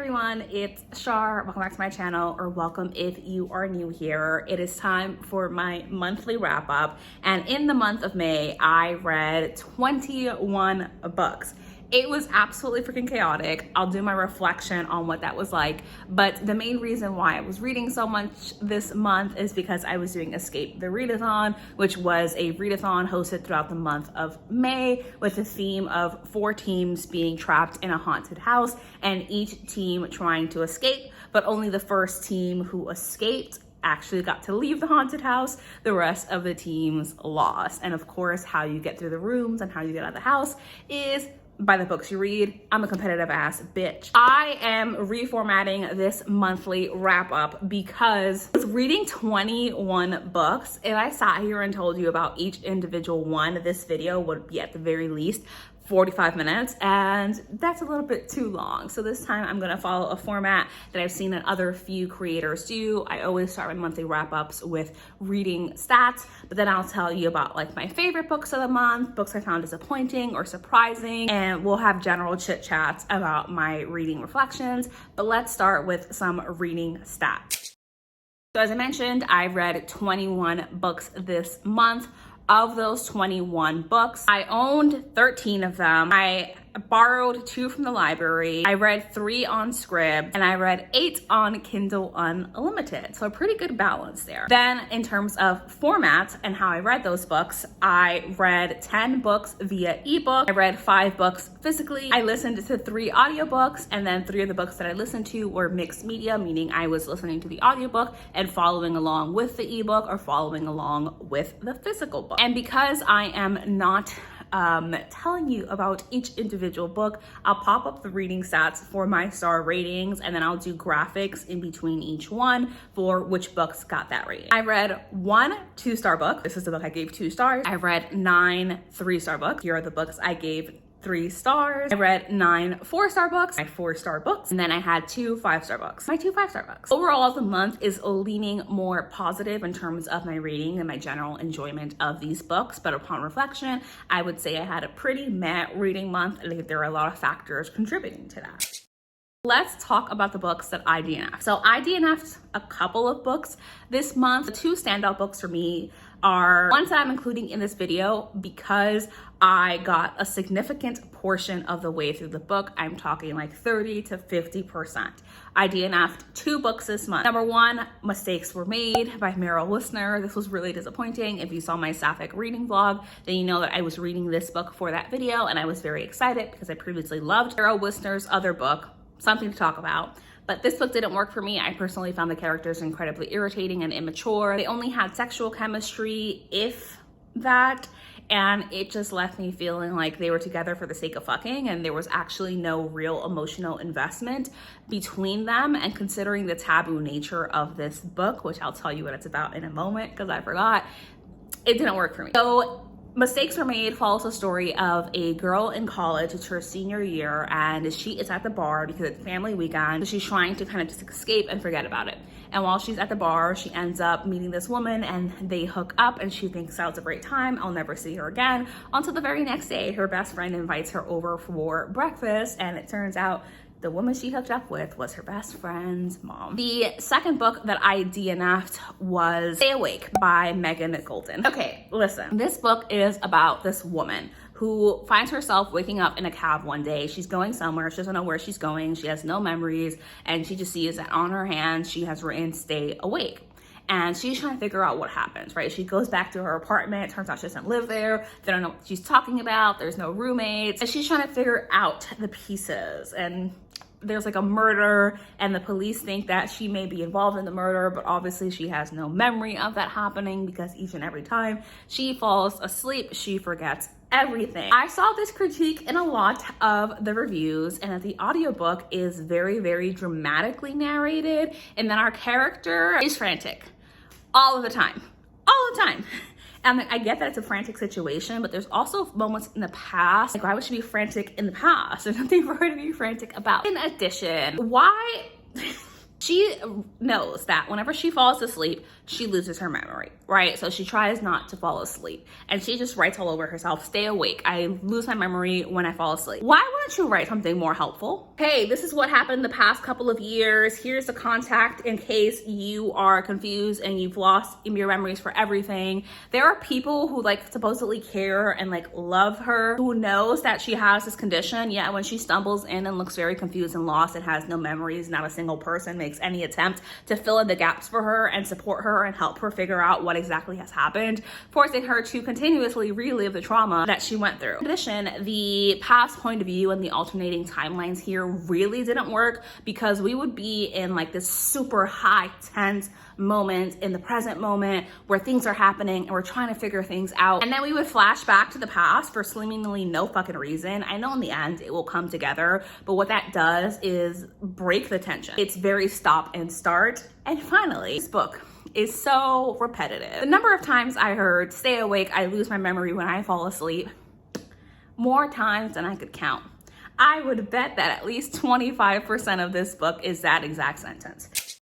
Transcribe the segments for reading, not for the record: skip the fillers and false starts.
everyone, it's Shar. Welcome back to my channel, or welcome if you are new here. It is time for my monthly wrap up, and in the month of May, I read 21 books. It was absolutely freaking chaotic. I'll do my reflection on what that was like, but the main reason why I was reading so much this month is because I was doing Escape the Readathon, which was a readathon hosted throughout the month of May with the theme of 4 teams being trapped in a haunted house and each team trying to escape, but only the first team who escaped actually got to leave the haunted house. The rest of the teams lost. And of course, how you get through the rooms and how you get out of the house is by the books you read. I'm a competitive ass bitch. I am reformatting this monthly wrap up because I was reading 21 books. If I sat here and told you about each individual one, this video would be at the very least 45 minutes, and that's a little bit too long. So this time I'm gonna follow a format that I've seen that other few creators do. I always start my monthly wrap-ups with reading stats, but then I'll tell you about like my favorite books of the month, books I found disappointing or surprising, and we'll have general chit chats about my reading reflections. But let's start with some reading stats. So as I mentioned, I read 21 books this month. Of those 21 books, I owned 13 of them. I borrowed 2 from the library. I read 3 on Scribd, and I read 8 on Kindle Unlimited. So a pretty good balance there. Then in terms of formats and how I read those books, I read 10 books via ebook. I read 5 books physically. I listened to 3 audiobooks, and then 3 of the books that I listened to were mixed media, meaning I was listening to the audiobook and following along with the ebook or following along with the physical book. And because I am not telling you about each individual book, I'll pop up the reading stats for my star ratings, and then I'll do graphics in between each one for which books got that rating. I read 1 2-star book. This is the book I gave 2 stars. I read 9 3-star books. Here are the books I gave 3 stars. I read 9 4-star books, my 4-star books, and then I had 2 5-star books, my 2 5-star books. Overall, the month is leaning more positive in terms of my reading and my general enjoyment of these books, but upon reflection, I would say I had a pretty meh reading month. I think there are a lot of factors contributing to that. Let's talk about the books that I DNF'd. So I DNF'd a couple of books this month. The 2 standout books for me are ones that I'm including in this video because I got a significant portion of the way through the book. I'm talking like 30 to 50%. I DNF'd 2 books this month. Number 1, Mistakes Were Made by Meryl Wissner. This was really disappointing. If you saw my sapphic reading vlog, then you know that I was reading this book for that video, and I was very excited because I previously loved Meryl Wissner's other book, Something to Talk About. But this book didn't work for me. I personally found the characters incredibly irritating and immature. They only had sexual chemistry, if that, and it just left me feeling like they were together for the sake of fucking, and there was actually no real emotional investment between them. And considering the taboo nature of this book, which I'll tell you what it's about in a moment because I forgot, it didn't work for me. So Mistakes Were Made follows the story of a girl in college. It's her senior year, and she is at the bar because it's family weekend. She's trying to kind of just escape and forget about it. And while she's at the bar, she ends up meeting this woman, and they hook up, and she thinks that was a great time. I'll never see her again. Until the very next day, her best friend invites her over for breakfast, and it turns out the woman she hooked up with was her best friend's mom. The second book that I DNF'd was Stay Awake by Megan Golden. Okay, listen, this book is about this woman who finds herself waking up in a cab one day. She's going somewhere, she doesn't know where she's going, she has no memories, and she just sees that on her hand she has written Stay Awake. And she's trying to figure out what happens, right? She goes back to her apartment. It turns out she doesn't live there. They don't know what she's talking about. There's no roommates. And she's trying to figure out the pieces. And there's like a murder, and the police think that she may be involved in the murder, but obviously she has no memory of that happening because each and every time she falls asleep, she forgets everything. I saw this critique in a lot of the reviews, and that the audiobook is very, very dramatically narrated, and then our character is frantic all of the time. And I get that it's a frantic situation, but there's also moments in the past, like why would she be frantic in the past? There's nothing for her to be frantic about. In addition, why She knows that whenever she falls asleep, she loses her memory, right? So she tries not to fall asleep. And she just writes all over herself, stay awake. I lose my memory when I fall asleep. Why wouldn't you write something more helpful? Hey, this is what happened the past couple of years. Here's the contact in case you are confused and you've lost your memories for everything. There are people who like supposedly care and like love her, who knows that she has this condition, yet when she stumbles in and looks very confused and lost and has no memories, not a single person makes any attempt to fill in the gaps for her and support her and help her figure out what exactly has happened, forcing her to continuously relive the trauma that she went through. In addition, the past point of view and the alternating timelines here really didn't work because we would be in like this super high tense moment in the present moment where things are happening and we're trying to figure things out, and then we would flash back to the past for seemingly no fucking reason. I know in the end it will come together, but what that does is break the tension. It's very stop and start. And finally, this book is so repetitive. The number of times I heard stay awake, I lose my memory when I fall asleep, more times than I could count. I would bet that at least 25% of this book is that exact sentence.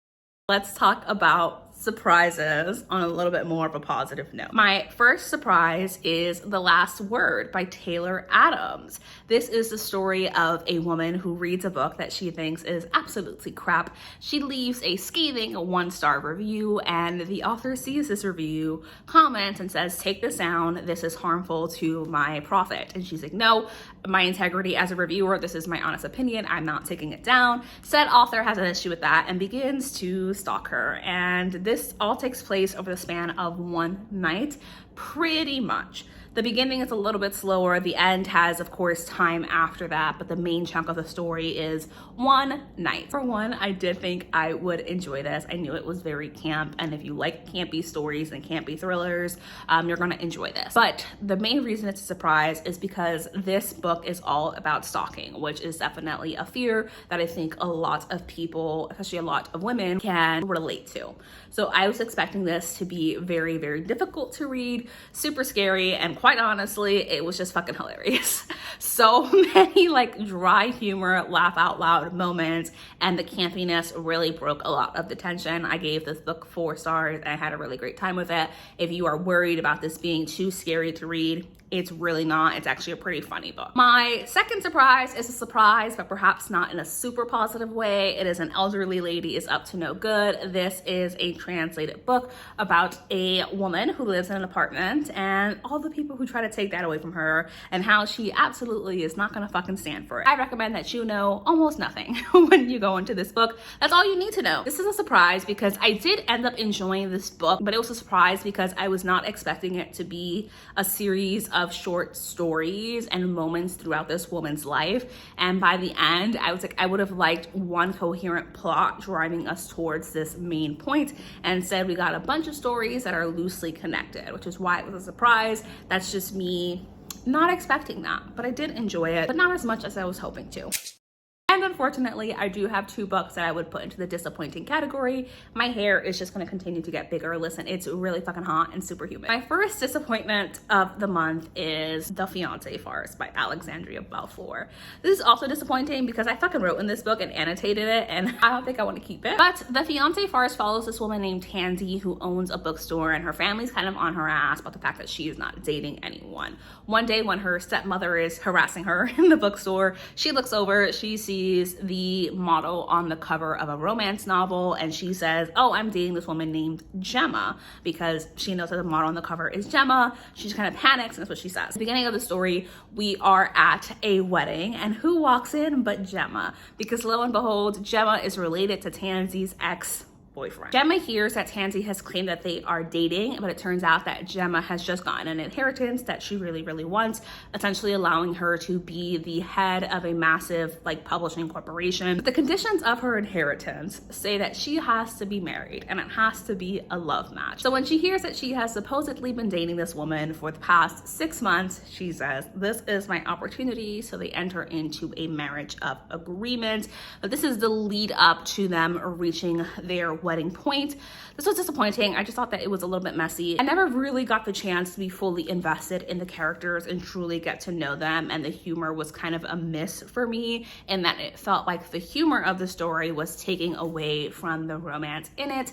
Let's talk about surprises on a little bit more of a positive note. My first surprise is The Last Word by Taylor Adams. This is the story of a woman who reads a book that she thinks is absolutely crap. She leaves a scathing 1-star review, and the author sees this review, comments, and says, take this down, this is harmful to my profit. And she's like, no, my integrity as a reviewer, this is my honest opinion, I'm not taking it down. Said author has an issue with that and begins to stalk her. And this all takes place over the span of one night, pretty much. The beginning is a little bit slower. The end has, of course, time after that, but the main chunk of the story is one night. For one, I did think I would enjoy this. I knew it was very camp, and if you like campy stories and campy thrillers, you're gonna enjoy this. But the main reason it's a surprise is because this book is all about stalking, which is definitely a fear that I think a lot of people, especially a lot of women, can relate to. So I was expecting this to be very, very difficult to read, super scary, and quite honestly, it was just fucking hilarious. So many like dry humor, laugh out loud moments, and the campiness really broke a lot of the tension. I gave this book 4 stars and I had a really great time with it. If you are worried about this being too scary to read, it's really not. It's actually a pretty funny book. My second surprise is a surprise, but perhaps not in a super positive way. It is An Elderly Lady is Up to No Good. This is a translated book about a woman who lives in an apartment and all the people who try to take that away from her and how she absolutely is not gonna fucking stand for it. I recommend that you know almost nothing when you go into this book. That's all you need to know. This is a surprise because I did end up enjoying this book, but it was a surprise because I was not expecting it to be a series of short stories and moments throughout this woman's life. And by the end, I was like, I would have liked one coherent plot driving us towards this main point. And instead, we got a bunch of stories that are loosely connected, which is why it was a surprise. That's just me not expecting that, but I did enjoy it, but not as much as I was hoping to. And unfortunately, I do have 2 books that I would put into the disappointing category. My hair is just gonna continue to get bigger. Listen, it's really fucking hot and super humid. My first disappointment of the month is The Fiancé Farce by Alexandria Balfour. This is also disappointing because I fucking wrote in this book and annotated it, and I don't think I wanna keep it. But The Fiancé Farce follows this woman named Tansy who owns a bookstore, and her family's kind of on her ass about the fact that she is not dating anyone. One day when her stepmother is harassing her in the bookstore, she looks over, she sees the model on the cover of a romance novel, and she says, oh, I'm dating this woman named Gemma, because she knows that the model on the cover is Gemma. She just kind of panics, and that's what she says. At the beginning of the story, we are at a wedding, and who walks in but Gemma? Because lo and behold, Gemma is related to Tansy's ex-boyfriend. Gemma hears that Tansy has claimed that they are dating, but it turns out that Gemma has just gotten an inheritance that she really, really wants, essentially allowing her to be the head of a massive like publishing corporation. But the conditions of her inheritance say that she has to be married and it has to be a love match. So when she hears that she has supposedly been dating this woman for the past 6 months, she says, this is my opportunity. So they enter into a marriage of agreement. But this is the lead up to them reaching their wedding point. This was disappointing. I just thought that it was a little bit messy. I never really got the chance to be fully invested in the characters and truly get to know them, and the humor was kind of a miss for me in that it felt like the humor of the story was taking away from the romance in it.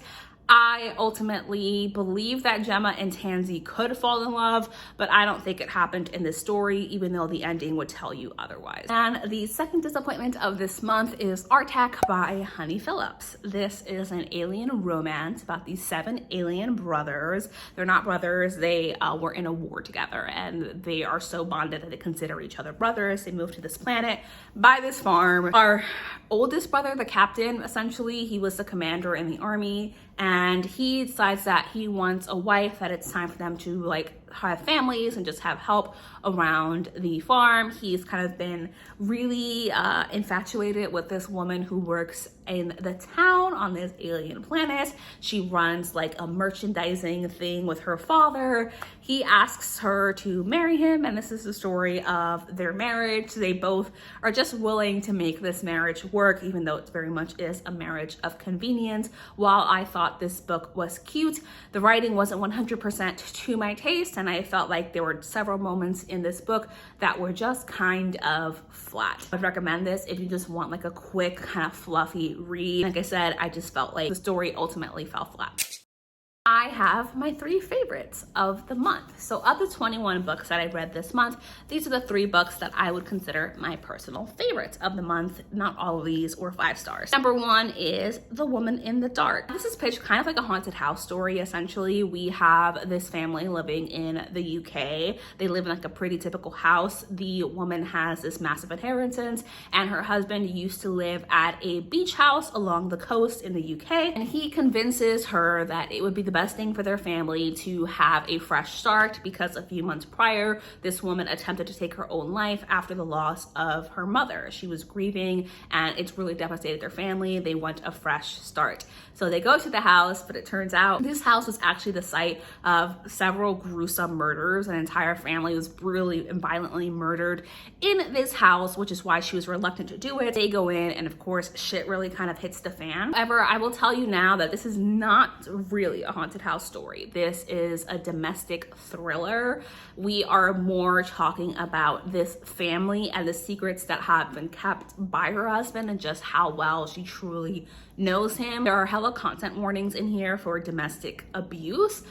I ultimately believe that Gemma and Tansy could fall in love, but I don't think it happened in this story, even though the ending would tell you otherwise. And the second disappointment of this month is Artak by Honey Phillips. This is an alien romance about these 7 alien brothers. They're not brothers, they were in a war together, and they are so bonded that they consider each other brothers. They moved to this planet, buy this farm. Our oldest brother, the captain, essentially, he was the commander in the army, and he decides that he wants a wife, that it's time for them to like have families and just have help around the farm. He's kind of been really infatuated with this woman who works in the town on this alien planet. She runs like a merchandising thing with her father. He asks her to marry him, and this is the story of their marriage. They both are just willing to make this marriage work, even though it very much is a marriage of convenience. While I thought this book was cute, the writing wasn't 100% to my taste, and I felt like there were several moments in this book that were just kind of flat. I'd recommend this if you just want like a quick kind of fluffy read. Like I said, I just felt like the story ultimately fell flat. I have my 3 favorites of the month. So of the 21 books that I read this month, these are the 3 books that I would consider my personal favorites of the month. Not all of these were 5 stars. Number 1 is The Woman in the Dark. This is pitched kind of like a haunted house story, essentially. We have this family living in the UK. They live in like a pretty typical house. The woman has this massive inheritance, and her husband used to live at a beach house along the coast in the UK, and he convinces her that it would be the best thing for their family to have a fresh start, because a few months prior, this woman attempted to take her own life after the loss of her mother. She was grieving, and it's really devastated their family. They want a fresh start. So they go to the house, but it turns out this house was actually the site of several gruesome murders. An entire family was brutally and violently murdered in this house, which is why she was reluctant to do it. They go in, and of course, shit really kind of hits the fan. However, I will tell you now that this is not really a haunted house story. This is a domestic thriller. We are more talking about this family and the secrets that have been kept by her husband, and just how well she truly knows him. There are hella content warnings in here for domestic abuse,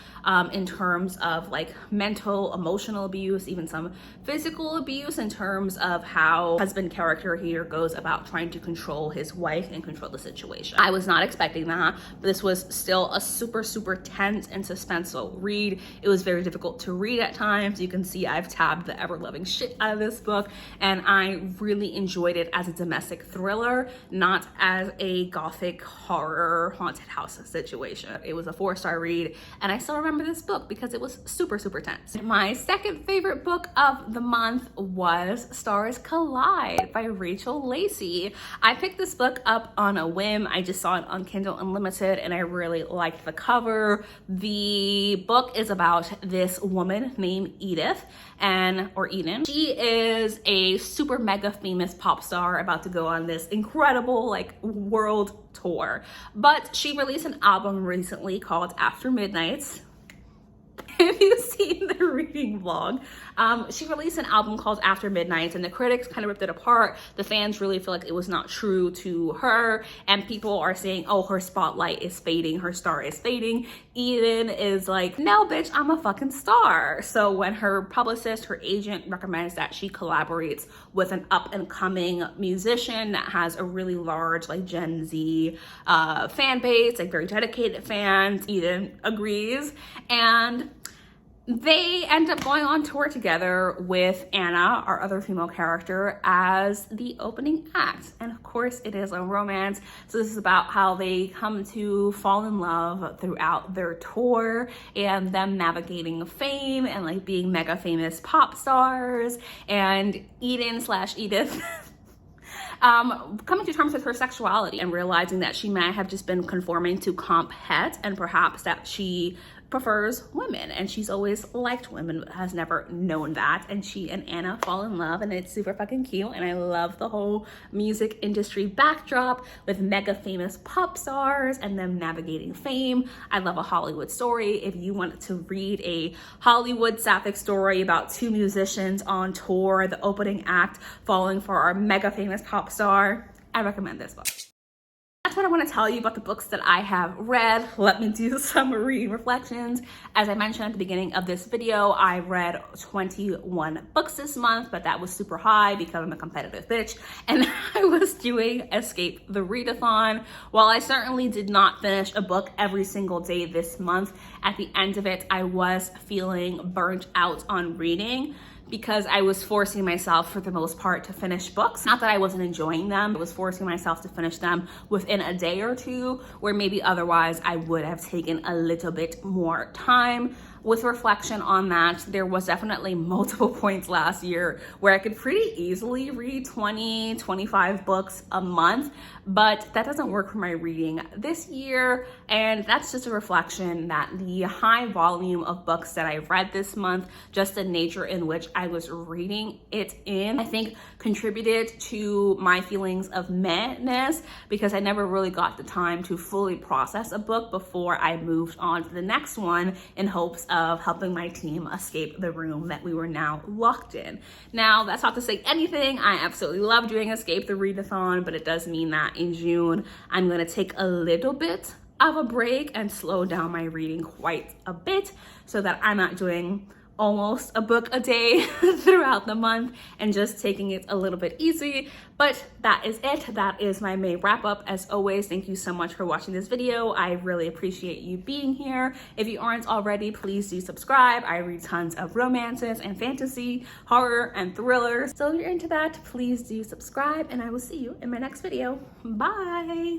in terms of like mental, emotional abuse, even some physical abuse, in terms of how husband character here goes about trying to control his wife and control the situation. I was not expecting that, but this was still a super tense and suspenseful read. It was very difficult to read at times. You can see I've tabbed the ever-loving shit out of this book, and I really enjoyed it as a domestic thriller, not as a gothic horror haunted house situation. It was a 4-star read, and I still remember this book because it was super tense. My second favorite book of the month was Stars Collide by Rachel Lacey. I picked this book up on a whim. I just saw it on Kindle Unlimited, and I really liked the cover. The book is about this woman named Edith, or Eden. She is a super mega famous pop star about to go on this incredible like world tour, but she released an album recently called After Midnight. If you've seen the reading vlog, she released an album called After Midnight, and the critics kind of ripped it apart. The fans really feel like it was not true to her, and people are saying, oh, her spotlight is fading, her star is fading. Eden is like, no bitch, I'm a fucking star. So when her publicist, her agent, recommends that she collaborates with an up and coming musician that has a really large like Gen Z fan base, like very dedicated fans, Eden agrees, and they end up going on tour together with Anna, our other female character, as the opening act. And of course, it is a romance. So this is about how they come to fall in love throughout their tour, and them navigating fame and like being mega famous pop stars, and Eden/Edith coming to terms with her sexuality and realizing that she might have just been conforming to comp het, and perhaps that she prefers women, and she's always liked women but has never known that. And she and Anna fall in love, and it's super fucking cute. And I love the whole music industry backdrop with mega famous pop stars and them navigating fame. I love a Hollywood story. If you want to read a Hollywood sapphic story about two musicians on tour, the opening act falling for our mega famous pop star, I recommend this book. That's what I want to tell you about the books that I have read. Let me do some reading reflections. As I mentioned at the beginning of this video, I read 21 books this month, but that was super high because I'm a competitive bitch. And I was doing Escape the Readathon. While I certainly did not finish a book every single day this month, at the end of it, I was feeling burnt out on reading, because I was forcing myself for the most part to finish books. Not that I wasn't enjoying them, I was forcing myself to finish them within a day or two, where maybe otherwise I would have taken a little bit more time. With reflection on that, there was definitely multiple points last year where I could pretty easily read 20, 25 books a month, but that doesn't work for my reading this year. And that's just a reflection that the high volume of books that I read this month, just the nature in which I was reading it in, I think contributed to my feelings of mehness, because I never really got the time to fully process a book before I moved on to the next one in hopes of helping my team escape the room that we were now locked in. Now, that's not to say anything. I absolutely love doing Escape the Readathon, but it does mean that in June, I'm gonna take a little bit of a break and slow down my reading quite a bit so that I'm not doing almost a book a day throughout the month and just taking it a little bit easy. But that is it. That is my May wrap up. As always, thank you so much for watching this video. I really appreciate you being here. If you aren't already, please do subscribe. I read tons of romances and fantasy, horror, and thrillers. So if you're into that, please do subscribe, and I will see you in my next video. Bye.